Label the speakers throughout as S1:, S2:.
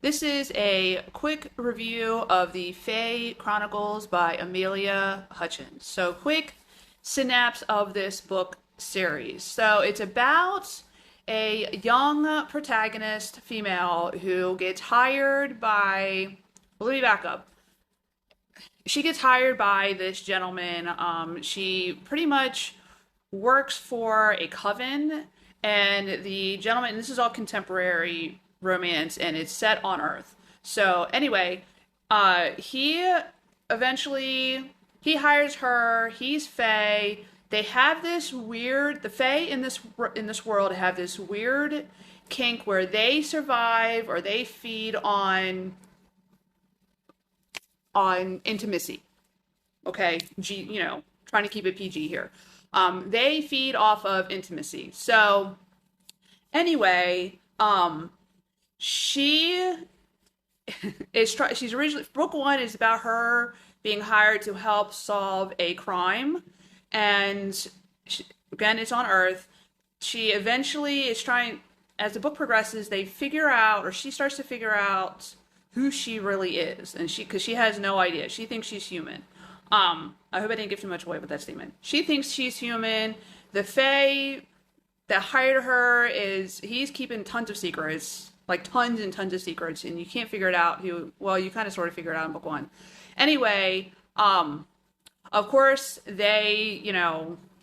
S1: This is a quick review of the Fae Chronicles by Amelia Hutchins. So, quick synapse of this book series. So, it's about a young protagonist female who gets hired by. Well, let me back up. She gets hired by this gentleman. She pretty much works for a coven, and the gentleman, and this is all contemporary romance, and it's set on Earth. So anyway, he eventually he hires her. He's Fae. They have this weird. The Fae in this world have this weird kink where they survive or they feed on intimacy. Okay, trying to keep it PG here. They feed off of intimacy. So anyway, she she's originally, book one is about her being hired to help solve a crime, and again, it's on Earth. She eventually is trying, as the book progresses, they figure out, or she starts to figure out who she really is, and because she has no idea, she thinks she's human. I hope I didn't give too much away with that statement. She thinks she's human. The Fae that hired her he's keeping tons of secrets, like tons and tons of secrets, and you can't figure it out. Well, you kind of sort of figure it out in book one. Anyway, of course they,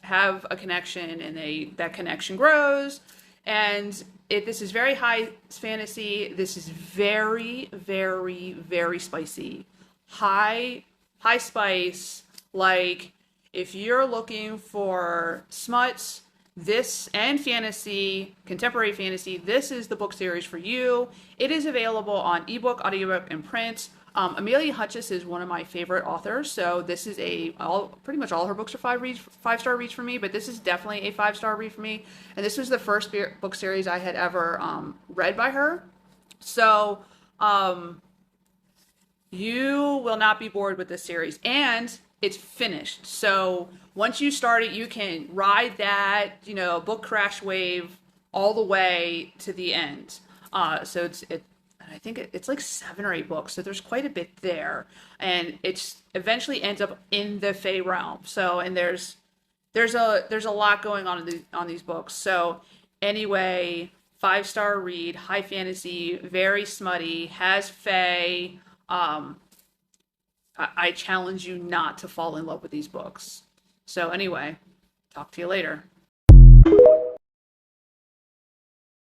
S1: have a connection, and that connection grows, and this is very high fantasy. This is very, very, very spicy. High spice. Like, if you're looking for smuts, this and fantasy, contemporary fantasy, this is the book series for you. It is available on ebook, audiobook, and print. Amelia Hutchins is one of my favorite authors, so this is pretty much all her books are five-star reads for me, but this is definitely a five-star read for me. And this was the first book series I had ever read by her. So you will not be bored with this series, and it's finished. So once you start it, you can ride that, book crash wave all the way to the end. So I think it's like 7 or 8 books, so there's quite a bit there, and it's eventually ends up in the Fae realm. So, and there's a lot going on these books. So anyway, 5-star read, high fantasy, very smutty, has Fae. I challenge you not to fall in love with these books. So anyway, talk to you later.